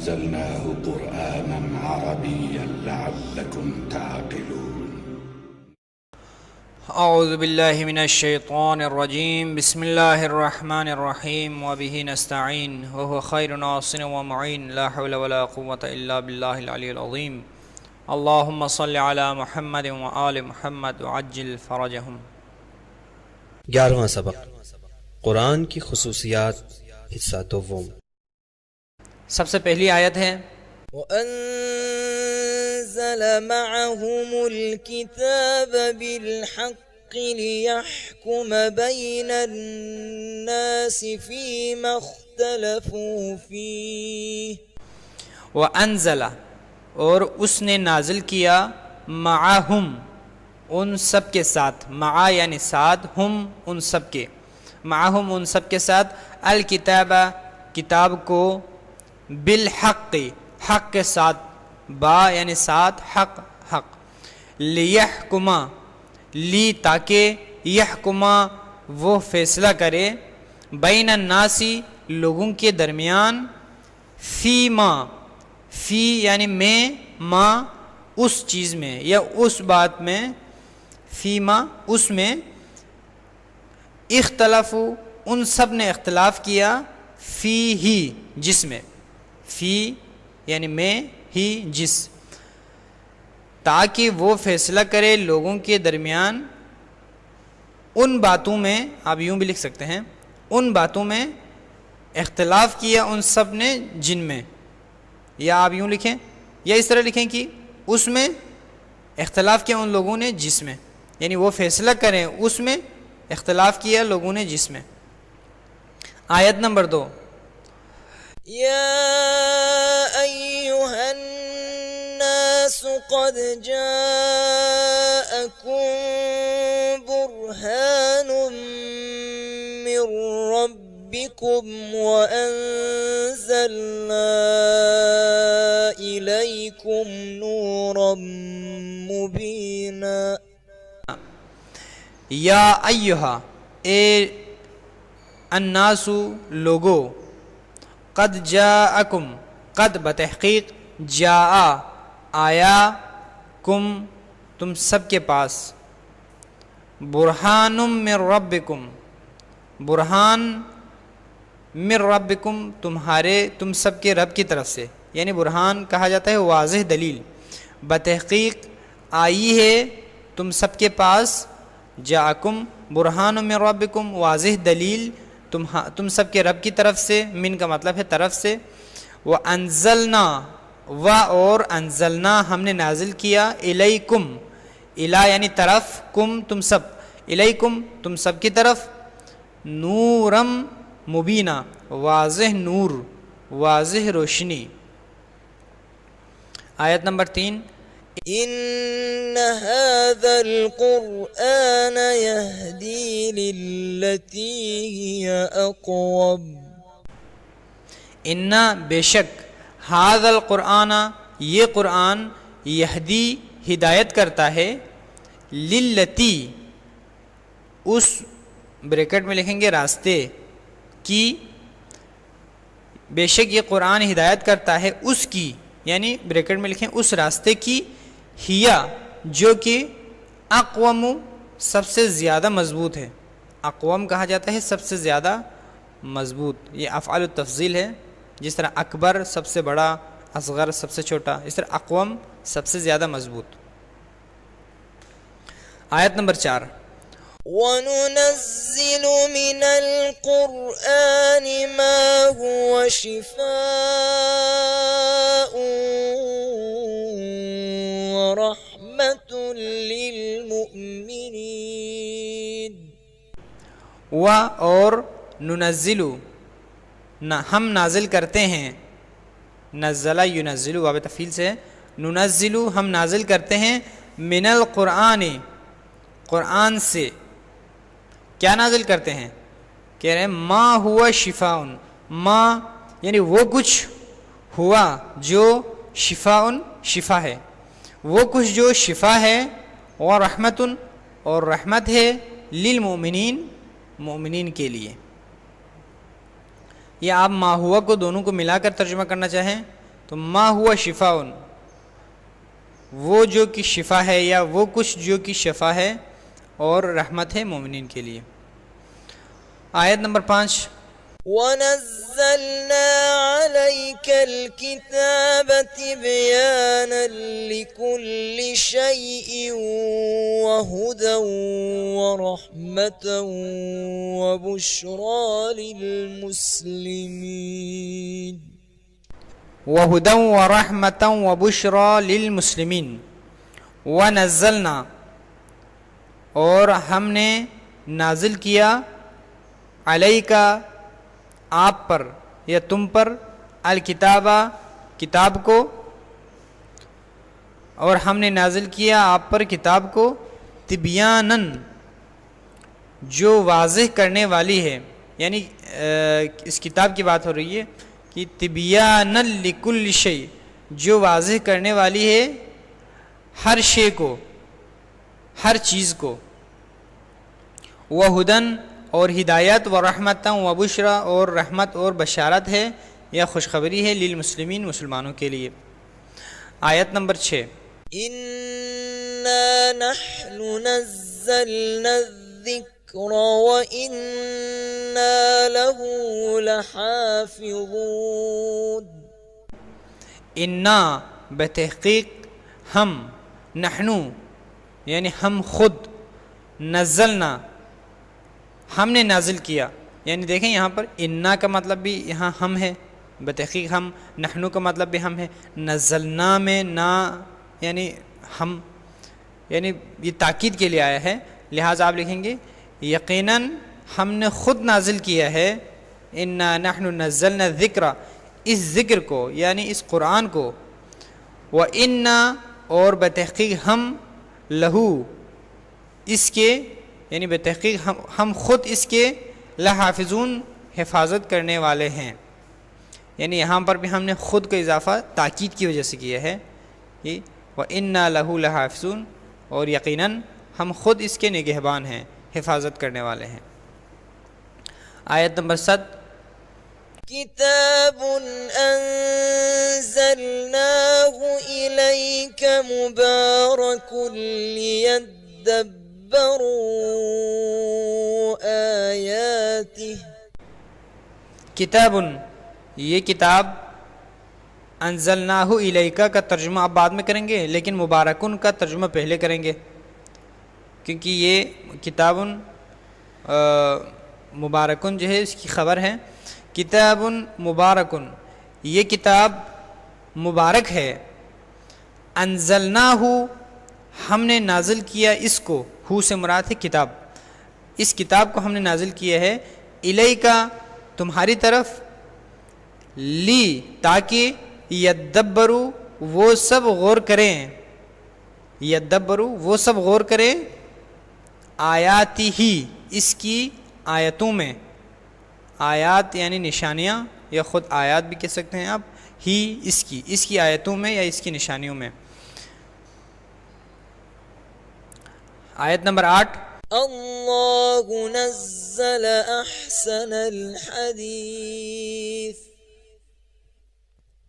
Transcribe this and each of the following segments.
أنزلناه قرآنا عربيا لعلكم تعقلون. اعوذ باللہ من الشیطان الرجیم. بسم اللہ الرحمن الرحیم. وبہ نستعین وهو خیر ناصر ومعین. لا حول ولا قوة الا باللہ العلی العظیم. اللہم صل علی محمد وآل محمد وعجل فرجہم. 11واں سبق قرآن کی خصوصیات حصہ دوم. سب سے پہلی آیت ہے وَأَنزَلَ مَعَهُمُ الْكِتَابَ بِالْحَقِّ لِيَحْكُمَ بَيْنَ النَّاسِ فِيمَا اخْتَلَفُوا فِيهِ. وَأَنزَلَ اور اس نے نازل کیا معہم ان سب کے ساتھ. مع یعنی ساتھ، ہم ان سب کے، معہم ان سب کے ساتھ، الکتاب کتاب کو، بالحق حق کے ساتھ، با یعنی ساتھ، حق حق، لیحکما لی تاکہ، یحکما وہ فیصلہ کرے، بین الناسی لوگوں کے درمیان، فیما فی یعنی میں، ما اس چیز میں یا اس بات میں، فیما اس میں، اختلافو ان سب نے اختلاف کیا، فی ہی جس میں، فی یعنی میں، ہی جس، تاکہ وہ فیصلہ کرے لوگوں کے درمیان ان باتوں میں. آپ یوں بھی لکھ سکتے ہیں ان باتوں میں اختلاف کیا ان سب نے جن میں، یا آپ یوں لکھیں یا اس طرح لکھیں کہ اس میں اختلاف کیا ان لوگوں نے جس میں، یعنی وہ فیصلہ کریں اس میں اختلاف کیا لوگوں نے جس میں. آیت نمبر 2. يا أيها الناس قد جاءكم برهان من ربكم وأنزلنا إليكم نورا مبينا. یا ایہا اے الناس لوگو، قد جاءکم قد بتحقیق، جاء آیا، کم تم سب کے پاس، برہان من ربکم برہان من ربکم تم سب کے رب کی طرف سے، یعنی برہان کہا جاتا ہے واضح دلیل. بتحقیق آئی ہے تم سب کے پاس، جاءکم برہان من ربکم واضح دلیل تم سب کے رب کی طرف سے، من کا مطلب ہے طرف سے. وَأَنزَلْنَا اور انزلنا ہم نے نازل کیا، الیکم الا یعنی طرف، کم تم سب، الیکم تم سب کی طرف، نورم مبینہ واضح نور، واضح روشنی. آیت نمبر 3. إن هذا القرآن يهدي للتي هي أقوم. انا بے شک، ھذا القرآن یہ قرآن، یہدی ہدایت کرتا ہے، للتی اس بریکٹ میں لکھیں گے راستے کی، بے شک یہ قرآن ہدایت کرتا ہے اس کی، یعنی بریکٹ میں لکھیں اس راستے کی، ہیا جو کہ اقوم سب سے زیادہ مضبوط ہے. اقوم کہا جاتا ہے سب سے زیادہ مضبوط. یہ افعال التفضیل ہے، جس طرح اکبر سب سے بڑا، اصغر سب سے چھوٹا، اس طرح اقوم سب سے زیادہ مضبوط. آیت نمبر 4. وَنُنَزِّلُ مِنَ الْقُرْآنِ مَا هُوَ شِفَاءٌ وَرَحْمَةٌ لِّلْمُؤْمِنِينَ. اور ننزل ہم نازل کرتے ہیں، نزلہ ینزل باب تفعیل سے، ننزل ہم نازل کرتے ہیں، من القرآن قرآن سے. کیا نازل کرتے ہیں؟ کہہ رہے ہیں ما ہوا شفاء، ما یعنی وہ کچھ ہوا جو شفاء شفا ہے، وہ کچھ جو شفا ہے، اور رحمت اور رحمت ہے، للمؤمنین مومنین کے لیے. یا آپ ما ہوا کو دونوں کو ملا کر ترجمہ کرنا چاہیں تو ما ہوا شفاء، وہ جو کہ شفا ہے یا وہ کچھ جو کہ شفا ہے اور رحمت ہے مومنین کے لیے۔ آیت نمبر 5، وَنَزَّلْنَا عَلَيْكَ الْكِتَابَ تِبْيَانًا لِكُلِّ شَيْءٍ وَهُدًى وَرَحْمَةً وَبُشْرَى لِلْمُسْلِمِينَ۔ وَهُدًى وَرَحْمَةً وَبُشْرَى لِلْمُسْلِمِينَ۔ وَنَزَّلْنَا، اور ہم نے نازل کیا، علیکا، آپ پر یا تم پر، الکتابہ، کتاب کو، اور ہم نے نازل کیا آپ پر کتاب کو، تبیاناً، جو واضح کرنے والی ہے، یعنی اس کتاب کی بات ہو رہی ہے کہ تبیاناً لکل شیء، جو واضح کرنے والی ہے ہر شے کو، ہر چیز کو، وہدن، اور ہدایت، ورحمتاً وبشرا، اور رحمت اور بشارت ہے یا خوشخبری ہے، للمسلمین، مسلمانوں کے لیے۔ آیت نمبر 6، إِنَّا نَحْنُ نَزَّلْنَا الذِّكْرَ وَإِنَّا لَهُ لَحَافِظُونَ۔ انا، بتحقیق ہم، نحنو یعنی ہم خود، نزلنا، ہم نے نازل کیا، یعنی دیکھیں یہاں پر انا کا مطلب بھی یہاں ہم ہے، بتحقیق ہم، نحنو کا مطلب بھی ہم ہے، نزلنا میں نا یعنی ہم، یعنی یہ تاکید کے لیے آیا ہے، لہٰذا آپ لکھیں گے یقیناً ہم نے خود نازل کیا ہے، انا نحن نزلنا الذکر، اس ذکر کو یعنی اس قرآن کو، وَإِنَّا، اور بتحقیق ہم، لہو، اس کے، یعنی بتحقیق ہم خود اس کے، لحافظون، حفاظت کرنے والے ہیں، یعنی یہاں پر بھی ہم نے خود کا اضافہ تاکید کی وجہ سے کیا ہے کہ وَإِنَّا لَهُ لَحَافِظُونَ، اور یقیناً ہم خود اس کے نگہبان ہیں، حفاظت کرنے والے ہیں۔ آیت نمبر 7، كتاب أنزلناه إليك مبارك ليدبروا آياته۔ کتاب، یہ کتاب، انزلناہ الیکا کا ترجمہ آپ بعد میں کریں گے، لیکن مبارکن کا ترجمہ پہلے کریں گے، کیونکہ یہ کتاب مبارکن جو ہے اس کی خبر ہے، کتاب مبارکن، یہ کتاب مبارک ہے، انزلناہ، ہم نے نازل کیا اس کو، ہو سے مراد ہے کتاب، اس کتاب کو ہم نے نازل کیا ہے، الیکا، تمہاری طرف، لی، تاکہ، یدبرو، وہ سب غور کریں، یدبرو، وہ سب غور کریں، آیاتی ہی، اس کی آیتوں میں، آیات یعنی نشانیاں، یا خود آیات بھی کہہ سکتے ہیں آپ، ہی، اس کی آیتوں میں یا اس کی نشانیوں میں۔ آیت نمبر 8، الله نزل أحسن الحديث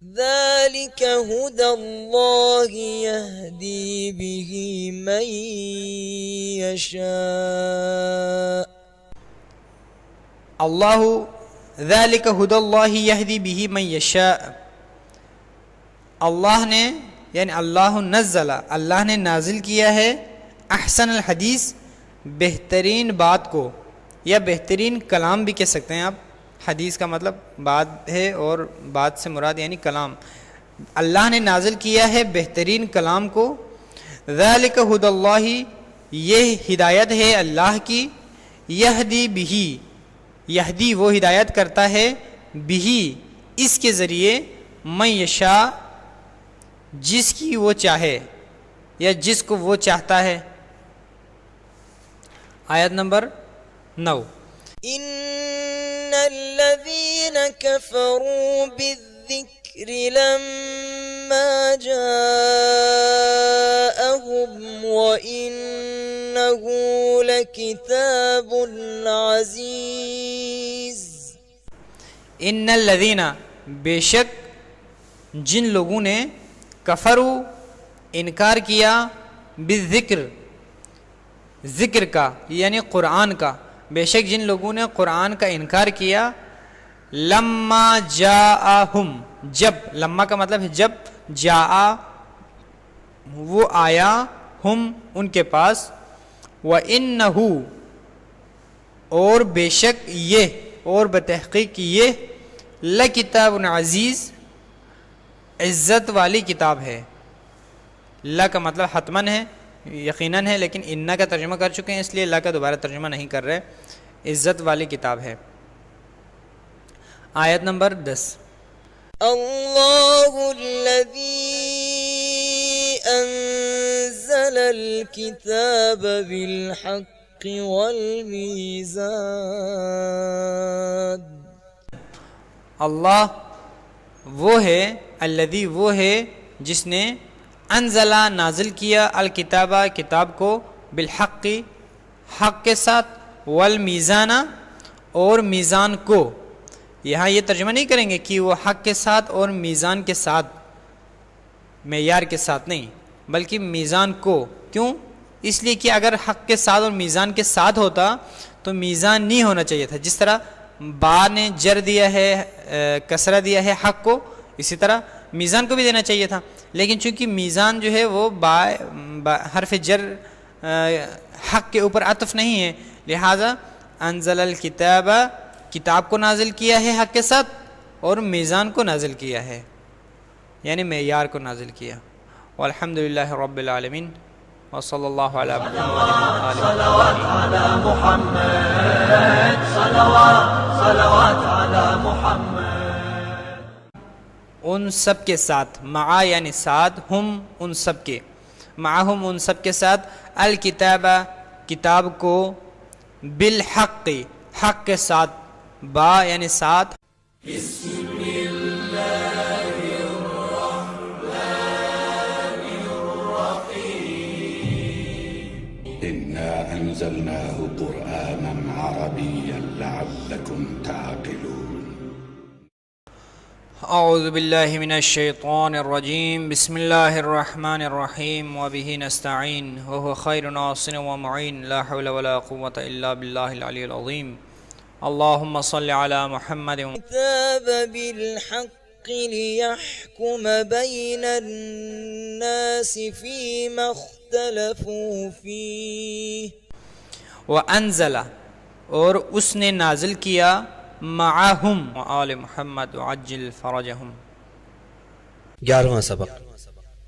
ذلك هدى الله يهدي به من يشاء۔ اللہ، ذالک ھدی اللہ یہدی بہ من یشاء، اللہ نے یعنی اللہ نزل، اللہ نے نازل کیا ہے، احسن الحدیث، بہترین بات کو، یا بہترین کلام بھی کہہ سکتے ہیں آپ، حدیث کا مطلب بات ہے اور بات سے مراد یعنی کلام، اللہ نے نازل کیا ہے بہترین کلام کو، ذالک ھدی اللہ، یہ ہدایت ہے اللہ کی، یہدی بہ، یہدی وہ ہدایت کرتا ہے، بہ، اس کے ذریعے، من یشاء، جس کی وہ چاہے یا جس کو وہ چاہتا ہے۔ آیت نمبر 9، إن الذين كفروا بالذكر لما جاءهم وإنه لكتاب عزيز۔ ان الذین، بے شک جن لوگوں نے کفروا انکار کیا بالذکر ذکر کا یعنی قرآن کا، بے شک جن لوگوں نے قرآن کا انکار کیا، لما جاءہم جب، لما کا مطلب ہے جب، جاء وہ آیا، ہم ان کے پاس، وَإِنَّهُ اور بے شک یہ، اور بتحقیق یہ، لَكِتَابٌ عزیز عزت والی کتاب ہے۔ لا کا مطلب حتماً ہے، یقیناً ہے، لیکن انا کا ترجمہ کر چکے ہیں اس لیے لا کا دوبارہ ترجمہ نہیں کر رہے، عزت والی کتاب ہے۔ آیت نمبر 10۔ اللہ الذی انزل الکتاب بالحق والمیزان، اللہ وہ ہے، الذی وہ ہے جس نے انزلہ نازل کیا، الکتابہ کتاب کو، بالحق حق کے ساتھ، والمیزانہ اور میزان کو۔ یہاں یہ ترجمہ نہیں کریں گے کہ وہ حق کے ساتھ اور میزان کے ساتھ، معیار کے ساتھ نہیں، بلکہ میزان کو۔ کیوں؟ اس لیے کہ اگر حق کے ساتھ اور میزان کے ساتھ ہوتا تو میزان نہیں ہونا چاہیے تھا۔ جس طرح با نے جر دیا ہے، کسرہ دیا ہے حق کو، اسی طرح میزان کو بھی دینا چاہیے تھا، لیکن چونکہ میزان جو ہے وہ حرف جر حق کے اوپر عطف نہیں ہے، لہذا انزل الکتاب کتاب کو نازل کیا ہے حق کے ساتھ، اور میزان کو نازل کیا ہے یعنی معیار کو نازل کیا۔ والحمدللہ رب العالمین، وصلی اللہ علی محمد۔ ان سب کے ساتھ، مع یعنی ساتھ، ہم ان سب کے، معہم ان سب کے ساتھ، الکتاب کتاب کو، بالحق حق کے ساتھ، با یعنی ساتھ، إنا أنزلناه قرآنا عربيا لعلكم تعقلون اعوذ باللہ من الشیطان الرجیم، بسم اللہ الرحمن الرحیم، وبہ نستعین، وهو خیر ناصر ومعین، لا حول ولا قوة الا باللہ العلی العظیم۔ اللہم صل علی محمد الكتاب بالحق ليحكم بين الناس فيما اختلفوا فيه، وانزل اور اس نے نازل کیا، معہم وآل محمد وعجل فرجہم۔ 11واں سبق،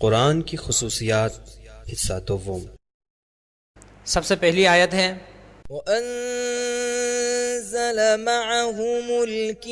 قرآن کی خصوصیات، حصہ دوم۔ سب سے پہلی آیت ہے وَأَنزَلَ مَعَهُمُ الْكِتَابَ